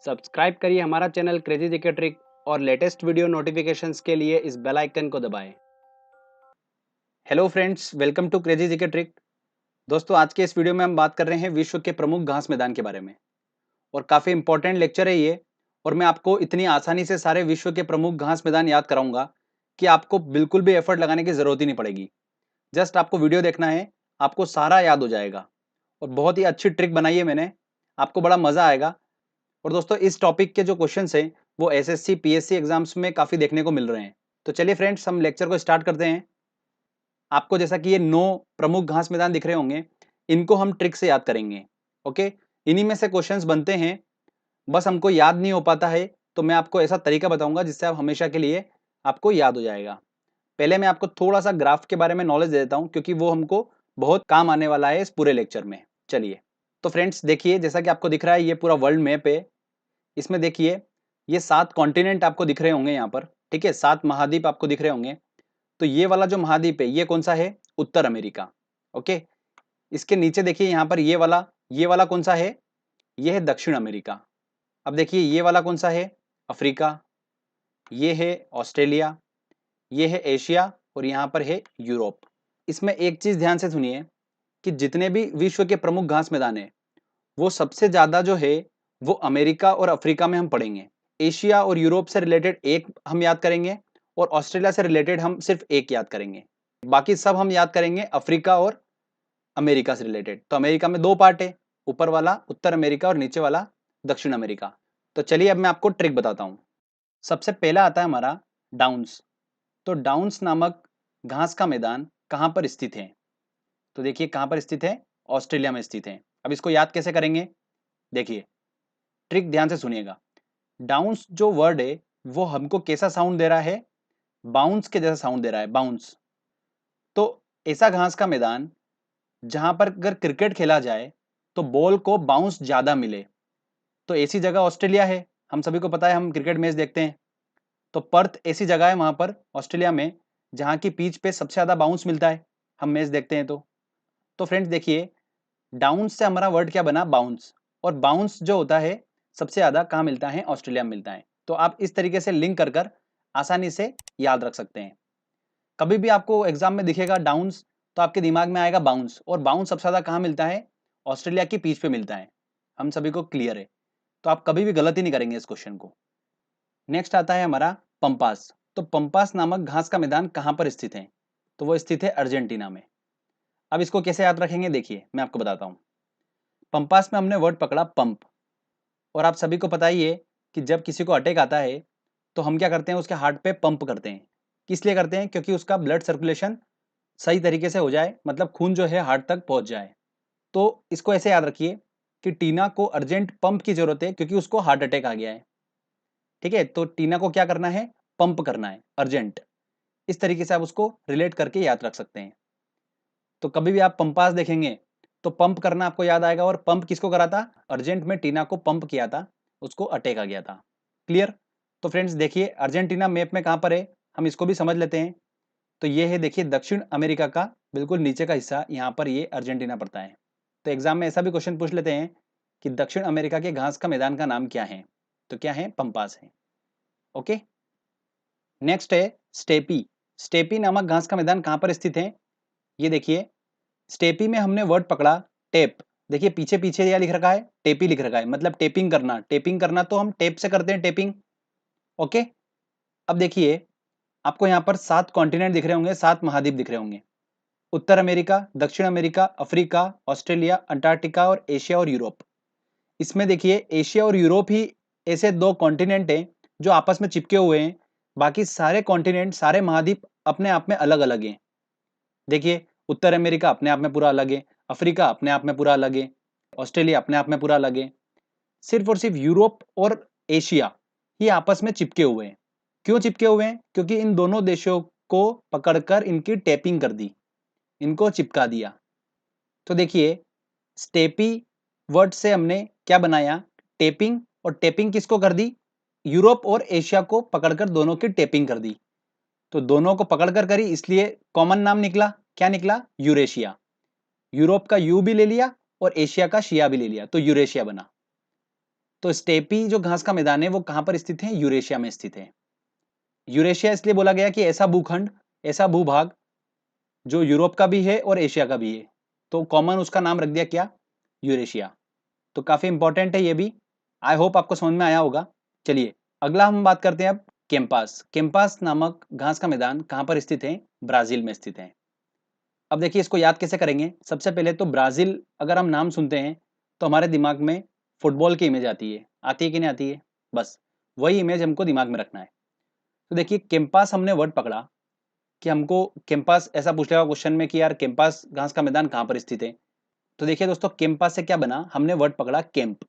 Subscribe करिए हमारा channel crazy GK trick और लेटेस्ट वीडियो नोटिफिकेशंस के लिए इस बेल आइकन को दबाएं। Hello friends, welcome to crazy GK trick. दोस्तों, आज के इस वीडियो में हम बात कर रहे हैं विश्व के प्रमुख घास मैदान के बारे में और काफ़ी इंपॉर्टेंट लेक्चर है ये। और मैं आपको इतनी आसानी से सारे विश्व के प्रमुख घास मैदान याद कराऊंगा कि आपको बिल्कुल भी एफर्ट लगाने की ज़रूरत ही नहीं पड़ेगी। जस्ट आपको वीडियो देखना है, आपको सारा याद हो जाएगा। और बहुत ही अच्छी ट्रिक बनाई है मैंने, आपको बड़ा मज़ा आएगा। और दोस्तों, इस टॉपिक के जो क्वेश्चंस हैं वो एसएससी पीएससी एग्जाम्स में काफ़ी देखने को मिल रहे हैं। तो चलिए फ्रेंड्स, हम लेक्चर को स्टार्ट करते हैं। आपको जैसा कि ये 9 प्रमुख घास मैदान दिख रहे होंगे, इनको हम ट्रिक से याद करेंगे। ओके, इन्हीं में से क्वेश्चंस बनते हैं, बस हमको याद नहीं हो पाता है। तो मैं आपको ऐसा तरीका बताऊंगा जिससे आप हमेशा के लिए आपको याद हो जाएगा। पहले मैं आपको थोड़ा सा ग्राफ के बारे में नॉलेज दे देता हूँ, क्योंकि वो हमको बहुत काम आने वाला है इस पूरे लेक्चर में। चलिए, तो फ्रेंड्स देखिए, जैसा कि आपको दिख रहा है ये पूरा वर्ल्ड मैप है। इसमें देखिए, ये 7 कॉन्टिनेंट आपको दिख रहे होंगे यहाँ पर। ठीक है, 7 महाद्वीप आपको दिख रहे होंगे। तो ये वाला जो महाद्वीप है ये कौन सा है? उत्तर अमेरिका। ओके, इसके नीचे देखिए यहाँ पर ये वाला कौन सा है? ये है दक्षिण अमेरिका। अब देखिए ये वाला कौन सा है? अफ्रीका। ये है ऑस्ट्रेलिया। ये है एशिया और यहाँ पर है यूरोप। इसमें एक चीज ध्यान से सुनिए कि जितने भी विश्व के प्रमुख घास मैदान है वो सबसे ज्यादा जो है वो अमेरिका और अफ्रीका में हम पढ़ेंगे। एशिया और यूरोप से रिलेटेड एक हम याद करेंगे और ऑस्ट्रेलिया से रिलेटेड हम सिर्फ एक याद करेंगे। बाकी सब हम याद करेंगे अफ्रीका और अमेरिका से रिलेटेड। तो अमेरिका में 2 पार्ट है, ऊपर वाला उत्तर अमेरिका और नीचे वाला दक्षिण अमेरिका। तो चलिए अब मैं आपको ट्रिक बताता हूँ। सबसे पहला आता है हमारा डाउन्स। तो डाउन्स नामक घास का मैदान कहाँ पर स्थित है? तो देखिए कहाँ पर स्थित है? ऑस्ट्रेलिया में स्थित है। अब इसको याद कैसे करेंगे? देखिए, ट्रिक ध्यान से सुनिएगा। डाउन्स जो वर्ड है वो हमको कैसा साउंड दे रहा है? बाउंस के जैसा साउंड दे रहा है, बाउंस। तो ऐसा घास का मैदान जहां पर अगर क्रिकेट खेला जाए तो बॉल को बाउंस ज्यादा मिले, तो ऐसी जगह ऑस्ट्रेलिया है। हम सभी को पता है, हम क्रिकेट मैच देखते हैं। तो पर्थ ऐसी जगह है वहां पर ऑस्ट्रेलिया में जहां की पिच पे सबसे ज्यादा बाउंस मिलता है, हम मैच देखते हैं। तो फ्रेंड्स देखिए, डाउन से हमारा वर्ड क्या बना? बाउंस। और बाउंस जो होता है सबसे ज्यादा कहाँ मिलता है? ऑस्ट्रेलिया में मिलता है। तो आप इस तरीके से लिंक कर कर आसानी से याद रख सकते हैं। कभी भी आपको एग्जाम में दिखेगा डाउन्स, तो आपके दिमाग में आएगा बाउंस। और बाउंस सबसे ज्यादा कहाँ मिलता है? ऑस्ट्रेलिया की पिच पे मिलता है। हम सभी को क्लियर है। तो आप कभी भी गलती नहीं करेंगे इस क्वेश्चन को। नेक्स्ट आता है हमारा पंपास। तो पंपास नामक घास का मैदान कहाँ पर स्थित है? तो वो स्थित है अर्जेंटीना में। अब इसको कैसे याद रखेंगे, देखिए मैं आपको बताता हूँ। पंपास में हमने वर्ड पकड़ा पंप। और आप सभी को पता ही है कि जब किसी को अटैक आता है तो हम क्या करते हैं? उसके हार्ट पे पंप करते हैं। किस लिए करते हैं? क्योंकि उसका ब्लड सर्कुलेशन सही तरीके से हो जाए, मतलब खून जो है हार्ट तक पहुंच जाए। तो इसको ऐसे याद रखिए कि टीना को अर्जेंट पंप की जरूरत है क्योंकि उसको हार्ट अटैक आ गया है। ठीक है, तो टीना को क्या करना है? पंप करना है अर्जेंट। इस तरीके से आप उसको रिलेट करके याद रख सकते हैं। तो कभी भी आप पंपास देखेंगे तो पंप करना आपको याद आएगा। और पंप किसको करा था? अर्जेंट में टीना को पंप किया था, उसको अटैक आ गया था। क्लियर? तो फ्रेंड्स देखिए, अर्जेंटीना मैप में कहाँ पर है, हम इसको भी समझ लेते हैं। तो ये है, देखिए दक्षिण अमेरिका का बिल्कुल नीचे का हिस्सा, यहाँ पर ये अर्जेंटीना पड़ता है। तो एग्जाम में ऐसा भी क्वेश्चन पूछ लेते हैं कि दक्षिण अमेरिका के घास का मैदान का नाम क्या है? तो क्या है? पंपास है। ओके, नेक्स्ट है स्टेपी। स्टेपी नामक घास का मैदान कहाँ पर स्थित है? ये देखिए, स्टेपी में हमने वर्ड पकड़ा टेप। देखिए पीछे पीछे यह लिख रखा है, टेपी लिख रखा है, मतलब टेपिंग करना। टेपिंग करना तो हम टेप से करते हैं, टेपिंग। ओके, अब देखिए, आपको यहाँ पर 7 कॉन्टिनेंट दिख रहे होंगे, 7 महाद्वीप दिख रहे होंगे। उत्तर अमेरिका, दक्षिण अमेरिका, अफ्रीका, ऑस्ट्रेलिया, अंटार्कटिका और एशिया और यूरोप। इसमें देखिए एशिया और यूरोप ही ऐसे 2 कॉन्टिनेंट हैं जो आपस में चिपके हुए हैं। बाकी सारे कॉन्टिनेंट, सारे महाद्वीप अपने आप में अलग अलग हैं। देखिए, उत्तर अमेरिका अपने आप में पूरा अलग है, अफ्रीका अपने आप में पूरा अलग है, ऑस्ट्रेलिया अपने आप में पूरा अलग है। सिर्फ और सिर्फ यूरोप और एशिया ये आपस में चिपके हुए हैं। क्यों चिपके हुए हैं? क्योंकि इन दोनों देशों को पकड़कर इनकी टैपिंग कर दी, इनको चिपका दिया। तो देखिए, स्टेपी वर्ड से हमने क्या बनाया? टेपिंग। और टेपिंग किसको कर दी? यूरोप और एशिया को पकड़कर दोनों की टेपिंग कर दी। तो दोनों को पकड़कर करी, इसलिए कॉमन नाम निकला। क्या निकला? यूरेशिया। यूरोप का यू भी ले लिया और एशिया का शिया भी ले लिया, तो यूरेशिया बना। तो स्टेपी जो घास का मैदान है वो कहाँ पर स्थित है? यूरेशिया में स्थित है। यूरेशिया इसलिए बोला गया कि ऐसा भूखंड, ऐसा भूभाग जो यूरोप का भी है और एशिया का भी है, तो कॉमन उसका नाम रख दिया क्या? यूरेशिया। तो काफी इंपॉर्टेंट है ये भी। आई होप आपको समझ में आया होगा। चलिए अगला हम बात करते हैं अब कैंपास। कैंपास नामक घास का मैदान कहाँ पर स्थित है? ब्राजील में स्थित है। अब देखिए इसको याद कैसे करेंगे? सबसे पहले तो ब्राजील अगर हम नाम सुनते हैं तो हमारे दिमाग में फुटबॉल की इमेज आती है कि नहीं आती है? बस वही इमेज हमको दिमाग में रखना है। तो देखिए कैंपास हमने वर्ड पकड़ा कि हमको कैंपास ऐसा पूछ लेगा क्वेश्चन में कि यार कैंपास घास का मैदान कहाँ पर स्थित है। तो देखिए दोस्तों कैंपास से क्या बना? हमने वर्ड पकड़ा कैंप।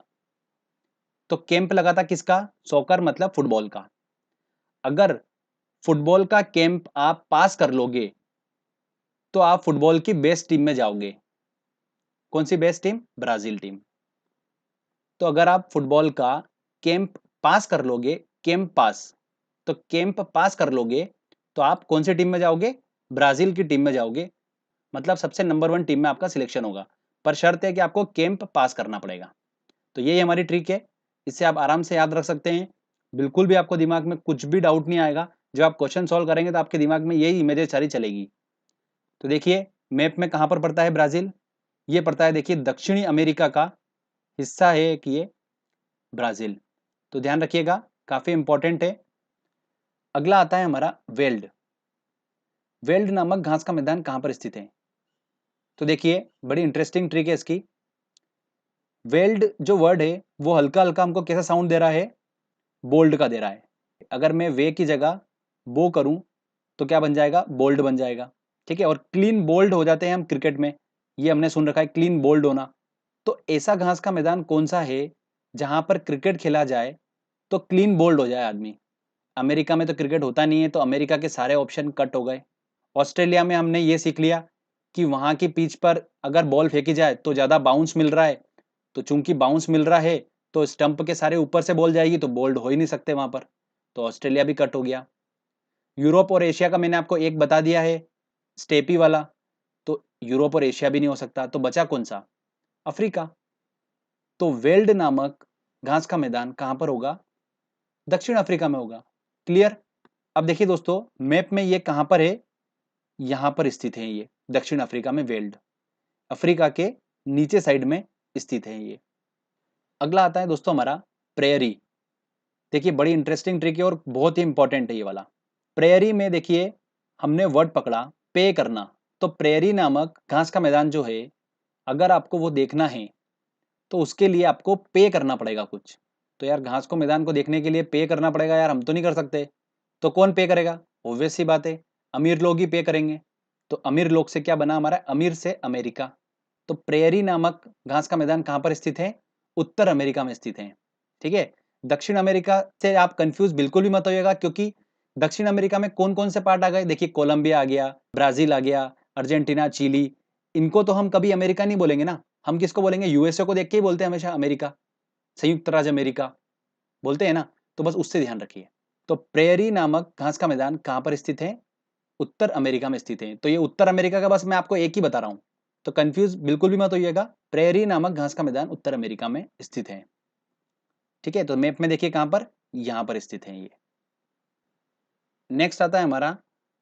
तो कैंप लगा था किसका? सॉकर मतलब फुटबॉल का। अगर फुटबॉल का कैंप आप पास कर लोगे तो आप फुटबॉल की बेस्ट टीम में जाओगे। कौन सी बेस्ट टीम? Brazil team. तो अगर आप फुटबॉल का कैंप पास कर लोगे, कैंप पास, तो कैंप पास कर लोगे तो आप कौन सी टीम में जाओगे? ब्राजील की टीम में जाओगे। मतलब सबसे नंबर 1 टीम में आपका सिलेक्शन होगा। पर शर्त है कि आपको कैंप पास करना पड़ेगा। तो यही हमारी ट्रिक है। इससे आप आराम से याद रख सकते हैं। बिल्कुल भी आपको दिमाग में कुछ भी डाउट नहीं आएगा। जब आप क्वेश्चन सॉल्व करेंगे तो आपके दिमाग में यही इमेजें सारी चलेगी। तो देखिए मैप में कहाँ पर पड़ता है ब्राजील? ये पड़ता है देखिए दक्षिणी अमेरिका का हिस्सा है कि ये ब्राजील। तो ध्यान रखिएगा, काफी इंपॉर्टेंट है। अगला आता है हमारा वेल्ड। वेल्ड नामक घास का मैदान कहाँ पर स्थित है? तो देखिए बड़ी इंटरेस्टिंग ट्रिक है इसकी। वेल्ड जो वर्ड है वो हल्का हल्का हमको कैसा साउंड दे रहा है? बोल्ड का दे रहा है। अगर मैं वे की जगह बो करूं तो क्या बन जाएगा? बोल्ड बन जाएगा। ठीक है, और क्लीन बोल्ड हो जाते हैं हम क्रिकेट में। ये हमने सुन रखा है क्लीन बोल्ड होना। तो ऐसा घास का मैदान कौन सा है जहां पर क्रिकेट खेला जाए तो क्लीन बोल्ड हो जाए आदमी? अमेरिका में तो क्रिकेट होता नहीं है तो अमेरिका के सारे ऑप्शन कट हो गए। ऑस्ट्रेलिया में हमने ये सीख लिया कि वहां की पिच पर अगर बॉल फेंकी जाए तो ज्यादा बाउंस मिल रहा है, तो चूंकि बाउंस मिल रहा है तो स्टंप के सारे ऊपर से बॉल जाएगी तो बोल्ड हो ही नहीं सकते वहां पर। तो ऑस्ट्रेलिया भी कट हो गया। यूरोप और एशिया का मैंने आपको एक बता दिया है, स्टेपी वाला। तो यूरोप और एशिया भी नहीं हो सकता, तो बचा कौन सा? अफ्रीका। तो वेल्ड नामक घास का मैदान कहां पर होगा? दक्षिण अफ्रीका में होगा। क्लियर? अब देखिए दोस्तों मैप में ये कहां पर है? यहां पर स्थित है ये दक्षिण अफ्रीका में वेल्ड। अफ्रीका के नीचे साइड में स्थित है ये। अगला आता है दोस्तों हमारा प्रेयरी। देखिए बड़ी इंटरेस्टिंग ट्रिक है और बहुत ही इंपॉर्टेंट है ये वाला। प्रेयरी में देखिए हमने वर्ड पकड़ा पे करना। तो प्रेयरी नामक घास का मैदान जो है अगर आपको वो देखना है तो उसके लिए आपको पे करना पड़ेगा कुछ। तो यार घास को मैदान को देखने के लिए पे करना पड़ेगा यार, हम तो नहीं कर सकते। तो कौन पे करेगा? ऑब्वियस सी बात है, अमीर लोग ही पे करेंगे। तो अमीर लोग से क्या बना हमारा? अमीर से अमेरिका। तो प्रेयरी नामक घास का मैदान कहां पर स्थित है? उत्तर अमेरिका में स्थित है। ठीक है, दक्षिण अमेरिका से आप कंफ्यूज बिल्कुल भी मत होइएगा, क्योंकि दक्षिण अमेरिका में कौन कौन से पार्ट आ गए? देखिए कोलंबिया आ गया, ब्राजील आ गया, अर्जेंटीना, चिली। इनको तो हम कभी अमेरिका नहीं बोलेंगे ना, हम किसको बोलेंगे? यूएसए को देख के ही बोलते हैं हमेशा अमेरिका, संयुक्त राज्य अमेरिका बोलते हैं ना। तो बस उससे ध्यान रखिए। तो प्रेयरी नामक घास का मैदान कहां पर स्थित है? उत्तर अमेरिका में स्थित है। तो ये उत्तर अमेरिका का बस मैं आपको एक ही बता रहा हूं, तो कंफ्यूज बिल्कुल भी मत होइएगा। प्रेयरी नामक घास का मैदान उत्तर अमेरिका में स्थित है। ठीक है, तो मैप में देखिए कहां पर? यहां पर स्थित है ये। नेक्स्ट आता है हमारा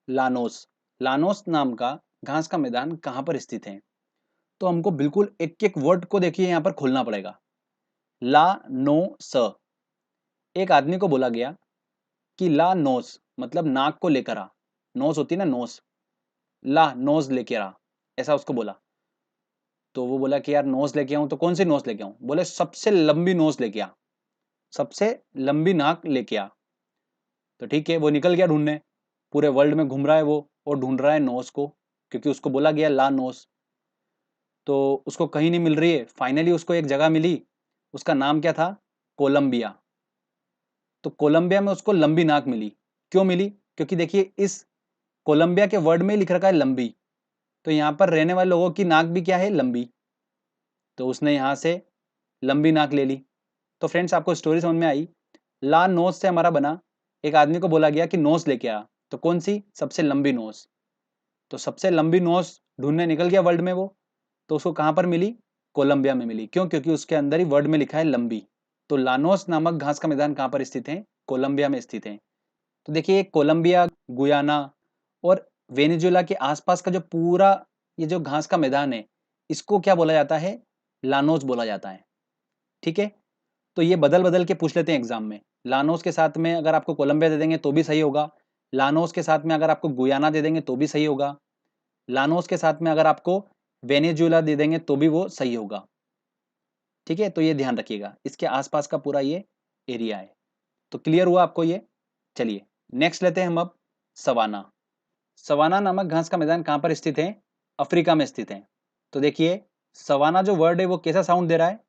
लानोस। लानोस नाम का घास का मैदान कहां पर स्थित है? तो हमको बिल्कुल एक एक वर्ड को देखिए यहां पर खोलना पड़ेगा। ला नो स। एक आदमी को बोला गया कि ला नोस मतलब नाक को लेकर आ। नोस होती है ना, नोस। ला नोज लेके आ, ऐसा उसको बोला। तो वो बोला कि यार नोज लेके आऊं, तो कौन सी नोज लेके आऊं? बोले सबसे लंबी नोज लेके आ, सबसे लंबी नाक लेके आ। तो ठीक है, वो निकल गया ढूंढने। पूरे वर्ल्ड में घूम रहा है वो और ढूंढ रहा है नोज को, क्योंकि उसको बोला गया ला नोज। तो उसको कहीं नहीं मिल रही है। फाइनली उसको एक जगह मिली, उसका नाम क्या था? कोलंबिया। तो कोलंबिया में उसको लंबी नाक मिली। क्यों मिली? क्योंकि देखिए इस कोलंबिया के वर्ड में ही लिख रखा है लंबी। तो यहाँ पर रहने वाले लोगों की नाक भी क्या है? लंबी। तो उसने यहाँ से लंबी नाक ले ली। तो फ्रेंड्स आपको स्टोरी समझ में आई? ला नोज से हमारा बना, एक आदमी को बोला गया कि नोज लेके आ, तो कौन सी? सबसे लंबी नोज। तो सबसे लंबी नोज ढूंढने निकल गया वर्ल्ड में वो। तो उसको कहाँ पर मिली? कोलंबिया में मिली। क्यों? क्योंकि उसके अंदर ही वर्ड में लिखा है लंबी। तो लानोस नामक घास का मैदान कहाँ पर स्थित है? कोलंबिया में स्थित है। तो देखिए कोलंबिया, गुयाना और वेनेजुएला के आसपास का जो पूरा ये जो घास का मैदान है, इसको क्या बोला जाता है? लानोस बोला जाता है। ठीक है, तो ये बदल बदल के पूछ लेते हैं एग्जाम में। लानोस के साथ में अगर आपको कोलंबिया दे देंगे तो भी सही होगा, लानोस के साथ में अगर आपको गुयाना दे देंगे तो भी सही होगा, लानोस के साथ में अगर आपको वेनेजुएला दे देंगे तो भी वो सही होगा। ठीक है, तो ये ध्यान रखिएगा, इसके आसपास का पूरा ये एरिया है। तो क्लियर हुआ आपको ये? चलिए नेक्स्ट लेते हैं हम अब सवाना। सवाना नामक घास का मैदान कहाँ पर स्थित है? अफ्रीका में स्थित है। तो देखिए सवाना जो वर्ड है वो कैसा साउंड दे रहा है?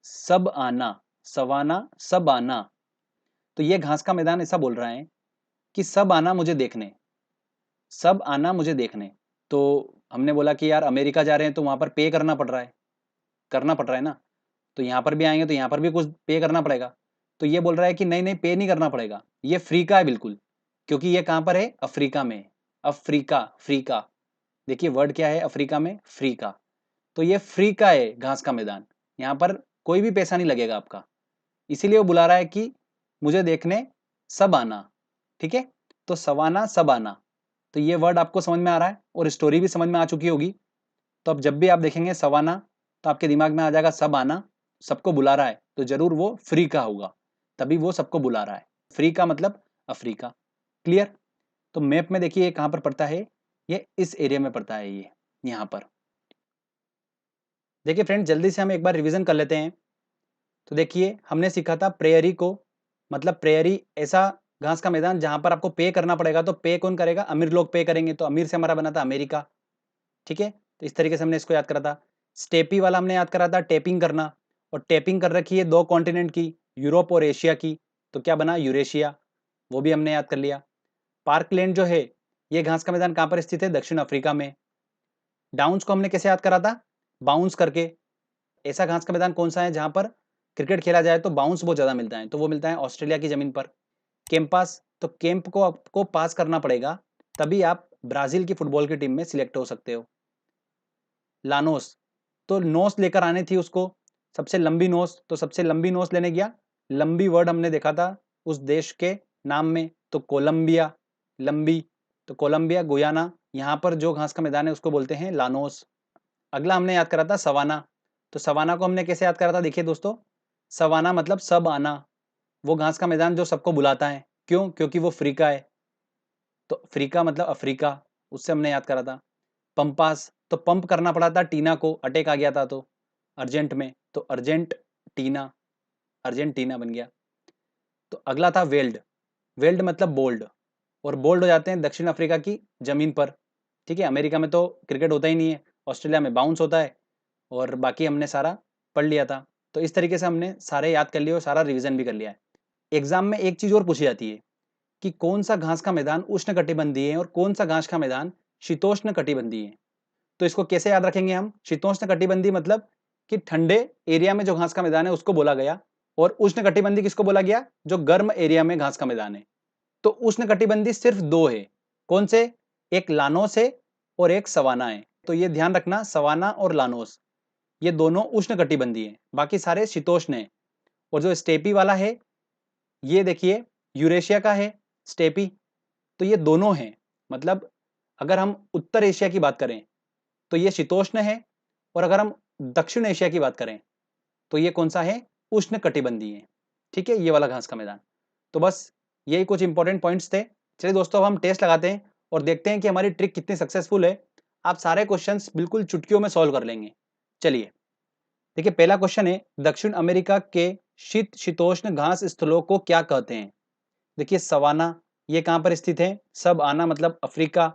सब आना, सवाना सब आना। तो ये घास का मैदान ऐसा बोल रहा है कि सब आना मुझे देखने, सब आना मुझे देखने। तो हमने बोला कि यार अमेरिका जा रहे हैं तो वहां पर पे करना पड़ रहा है, करना पड़ रहा है ना, तो यहाँ पर भी आएंगे तो यहाँ पर भी कुछ पे करना पड़ेगा। तो ये बोल रहा है कि नहीं नहीं पे नहीं करना पड़ेगा, ये फ्री का है बिल्कुल, क्योंकि ये कहाँ पर है? अफ्रीका में। अफ्रीका, फ्रीका, देखिए वर्ड क्या है अफ्रीका में? फ्री का। तो ये फ्री का है घास का मैदान, यहाँ पर कोई भी पैसा नहीं लगेगा आपका, इसीलिए वो बुला रहा है कि मुझे देखने सब आना। ठीक है, तो सवाना सब आना, तो ये वर्ड आपको समझ में आ रहा है और स्टोरी भी समझ में आ चुकी होगी। तो अब जब भी आप देखेंगे सवाना तो आपके दिमाग में आ जाएगा सब आना, सबको बुला रहा है तो जरूर वो फ्री का होगा, तभी वो सबको बुला रहा है। फ्री का मतलब अफ्रीका। क्लियर? तो मैप में देखिए ये कहाँ पर पड़ता है? ये इस एरिया में पड़ता है, ये यहाँ पर। देखिए फ्रेंड जल्दी से हम एक बार रिवीजन कर लेते हैं। तो देखिए हमने सीखा था प्रेयरी को, मतलब प्रेयरी ऐसा घास का मैदान जहां पर आपको पे करना पड़ेगा। तो पे कौन करेगा? अमीर लोग पे करेंगे, तो अमीर से हमारा बना था अमेरिका। ठीक है, तो इस तरीके से हमने इसको याद करा था। स्टेपी वाला हमने याद करा था टेपिंग करना, और टेपिंग कर रखी है दो कॉन्टिनेंट की, यूरोप और एशिया की, तो क्या बना? यूरेशिया, वो भी हमने याद कर लिया। पार्कलैंड जो है ये घास का मैदान कहाँ पर स्थित है? दक्षिण अफ्रीका में। डाउन्स को हमने कैसे याद करा था? बाउंस करके। ऐसा घास का मैदान कौन सा है जहां पर क्रिकेट खेला जाए तो बाउंस बहुत ज्यादा मिलता है? तो वो मिलता है ऑस्ट्रेलिया की जमीन पर। कैंपास, तो कैंप को आपको पास करना पड़ेगा, तभी आप ब्राजील की फुटबॉल की टीम में सिलेक्ट हो सकते हो। लानोस, तो नोस लेकर आनी थी उसको, सबसे लंबी नोस, तो सबसे लंबी नोस लेने गया। लंबी वर्ड हमने देखा था उस देश के नाम में, तो कोलंबिया, लंबी। तो कोलंबिया, गुयाना, यहाँ पर जो घास का मैदान है उसको बोलते हैं लानोस। अगला हमने याद करा था सवाना। तो सवाना को हमने कैसे याद करा था? देखिए दोस्तों, सवाना मतलब सब आना, वो घास का मैदान जो सबको बुलाता है। क्यों? क्योंकि वो फ्री का है, तो अफ्रीका मतलब अफ्रीका, उससे हमने याद करा था। पंपास, तो पंप करना पड़ा था टीना को, अटैक आ गया था तो अर्जेंट में, तो अर्जेंट टीना, अर्जेंटीना बन गया। तो अगला था वेल्ड। वेल्ड मतलब बोल्ड, और बोल्ड हो जाते हैं दक्षिण अफ्रीका की जमीन पर। ठीक है, अमेरिका में तो क्रिकेट होता ही नहीं है, ऑस्ट्रेलिया में बाउंस होता है, और बाकी हमने सारा पढ़ लिया था। तो इस तरीके से हमने सारे याद कर लिए और सारा रिवीजन भी कर लिया है। एग्जाम में एक चीज और पूछी जाती है कि कौन सा घास का मैदान उष्णकटिबंधीय है और कौन सा घास का मैदान शीतोष्ण कटिबंधीय है। तो इसको कैसे याद रखेंगे हम? शीतोष्ण कटिबंधीय मतलब कि ठंडे एरिया में जो घास का मैदान है उसको बोला गया, और उष्ण कटिबंधीय किसको बोला गया? जो गर्म एरिया में घास का मैदान है। तो उष्ण कटिबंधीय सिर्फ दो है, कौन से? एक लानोस है और एक सवाना है। तो ये ध्यान रखना, सवाना और लानोस ये दोनों उष्ण कटिबंधीय हैं, बाकी सारे शीतोष्ण हैं। और जो स्टेपी वाला है ये देखिए यूरेशिया का है स्टेपी। तो ये दोनों हैं, मतलब अगर हम उत्तर एशिया की बात करें तो ये शीतोष्ण है, और अगर हम दक्षिण एशिया की बात करें तो ये कौन सा है? उष्ण कटिबंधीय है। ठीक है, ये वाला घास का मैदान। तो बस यही कुछ इंपॉर्टेंट पॉइंट्स थे। चलिए दोस्तों अब हम टेस्ट लगाते हैं और देखते हैं कि हमारी ट्रिक कितनी सक्सेसफुल है। आप सारे क्वेश्चंस बिल्कुल चुटकियों में सॉल्व कर लेंगे। चलिए देखिए पहला क्वेश्चन है, दक्षिण अमेरिका के शीत शीतोष्ण घास स्थलों को क्या कहते हैं? देखिए सवाना, ये कहां पर स्थित है? सब आना मतलब अफ्रीका,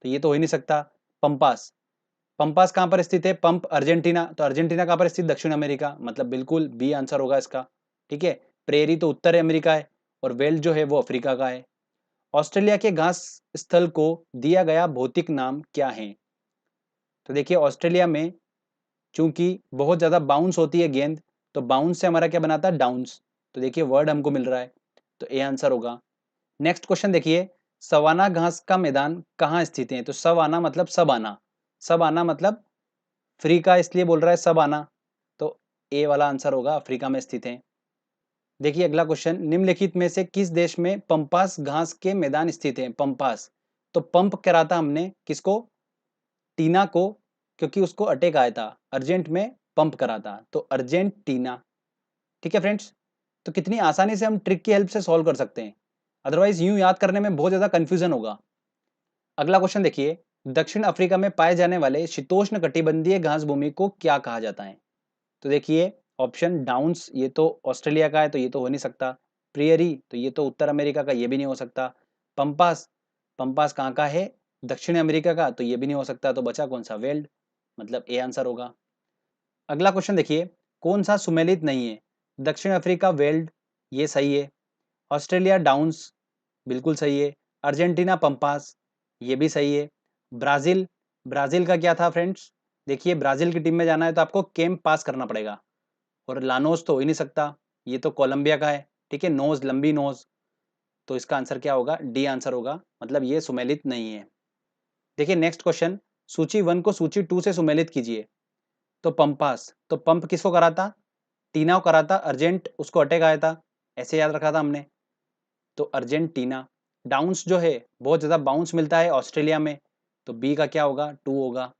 तो ये तो हो ही नहीं सकता। पंपास, पंपास कहां पर स्थित है? पंप अर्जेंटीना, तो अर्जेंटीना कहां पर स्थित? दक्षिण अमेरिका, मतलब बिल्कुल बी आंसर होगा इसका। ठीक है, प्रेरी तो उत्तर अमेरिका है, और वेल्ड जो है वो अफ्रीका का है। ऑस्ट्रेलिया के घास स्थल को दिया गया भौतिक नाम क्या है? तो देखिए ऑस्ट्रेलिया में चूंकि बहुत ज्यादा बाउंस होती है गेंद, तो बाउंस से हमारा क्या बनाता है? डाउन्स। तो देखिए वर्ड हमको मिल रहा है, तो ए आंसर होगा। नेक्स्ट क्वेश्चन देखिए, सवाना घास का मैदान कहाँ स्थित है? तो सवाना मतलब सब आना, सब आना मतलब फ्री का, इसलिए बोल रहा है सब आना, तो ए वाला आंसर होगा, अफ्रीका में स्थित है। देखिए अगला क्वेश्चन, निम्नलिखित में से किस देश में पंपास घास के मैदान स्थित हैं? पंपास, तो पंप करा था हमने किसको? टीना को, क्योंकि उसको अटैक आया था, अर्जेंट में पंप करा था, तो अर्जेंटीना। ठीक है फ्रेंड्स, तो कितनी आसानी से हम ट्रिक की हेल्प से सॉल्व कर सकते हैं, अदरवाइज यूं याद करने में बहुत ज्यादा कंफ्यूजन होगा। अगला क्वेश्चन देखिए, दक्षिण अफ्रीका में पाए जाने वाले शीतोष्ण कटिबंधीय घास भूमि को क्या कहा जाता है? तो देखिए ऑप्शन, डाउन्स ये तो ऑस्ट्रेलिया का है तो ये तो हो नहीं सकता, प्रियरी तो ये तो उत्तर अमेरिका का, ये भी नहीं हो सकता, पंपास, पंपास कहाँ का है? दक्षिण अमेरिका का, तो ये भी नहीं हो सकता, तो बचा कौन सा? वेल्ड, मतलब ए आंसर होगा। अगला क्वेश्चन देखिए, कौन सा सुमेलित नहीं है? दक्षिण अफ्रीका वेल्ड, ये सही है, ऑस्ट्रेलिया डाउन्स, बिल्कुल सही है, अर्जेंटीना पंपास, ये भी सही है, ब्राजील, ब्राजील का क्या था फ्रेंड्स? देखिए ब्राजील की टीम में जाना है तो आपको कैंप पास करना पड़ेगा, और लानोस तो हो ही नहीं सकता, ये तो कोलंबिया का है। ठीक है, नोज, लंबी नोज, तो इसका आंसर क्या होगा? डी आंसर होगा, मतलब ये सुमेलित नहीं है। देखिए नेक्स्ट क्वेश्चन, सूची 1 को सूची 2 से सुमेलित कीजिए। तो पंपास, तो पंप किसको करा था? टीना को करा था, अर्जेंट उसको अटैक आया था, ऐसे याद रखा था हमने, तो अर्जेंटीना। डाउन्स जो है बहुत ज्यादा बाउंस मिलता है ऑस्ट्रेलिया में, तो बी का क्या होगा? 2 होगा।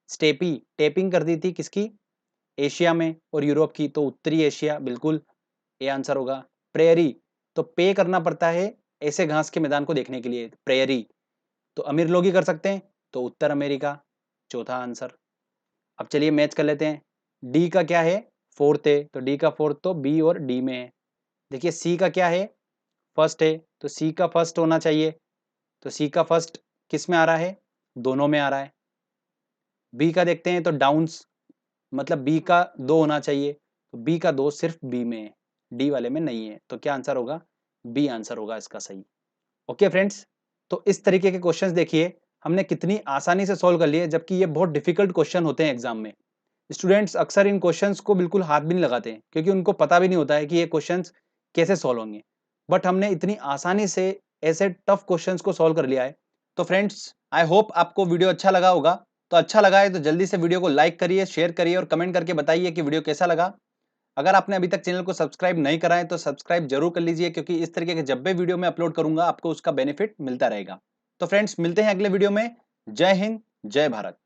स्टेपी, टेपिंग कर दी थी किसकी? एशिया में और यूरोप की, तो उत्तरी एशिया, बिल्कुल ए आंसर होगा। प्रेयरी, तो पे करना पड़ता है ऐसे घास के मैदान को देखने के लिए, प्रेयरी, तो अमीर लोग ही कर सकते हैं, तो उत्तर अमेरिका, चौथा आंसर। अब चलिए मैच कर लेते हैं, डी का क्या है? फोर्थ है, तो डी का फोर्थ तो बी और डी में है। देखिए सी का क्या है? फर्स्ट है, तो सी का फर्स्ट होना चाहिए, तो सी का फर्स्ट किस में आ रहा है? दोनों में आ रहा है। बी का देखते हैं, तो डाउन्स, मतलब बी का 2 होना चाहिए, तो बी का 2 सिर्फ बी में है, डी वाले में नहीं है, तो क्या आंसर होगा? बी आंसर होगा इसका सही। ओके फ्रेंड्स, तो इस तरीके के क्वेश्चंस देखिए हमने कितनी आसानी से सॉल्व कर लिए, जबकि ये बहुत डिफिकल्ट क्वेश्चन होते हैं एग्जाम में। स्टूडेंट्स अक्सर इन क्वेश्चंस को बिल्कुल हाथ भी नहीं लगाते हैं, क्योंकि उनको पता भी नहीं होता है कि ये क्वेश्चंस कैसे सॉल्व होंगे, बट हमने इतनी आसानी से ऐसे टफ क्वेश्चंस को सॉल्व कर लिया है। तो फ्रेंड्स आई होप आपको वीडियो अच्छा लगा होगा, तो अच्छा लगा है तो जल्दी से वीडियो को लाइक करिए, शेयर करिए और कमेंट करके बताइए कि वीडियो कैसा लगा। अगर आपने अभी तक चैनल को सब्सक्राइब नहीं करा है तो सब्सक्राइब जरूर कर लीजिए, क्योंकि इस तरीके के जब भी वीडियो मैं अपलोड करूंगा आपको उसका बेनिफिट मिलता रहेगा। तो फ्रेंड्स मिलते हैं अगले वीडियो में। जय हिंद, जय भारत।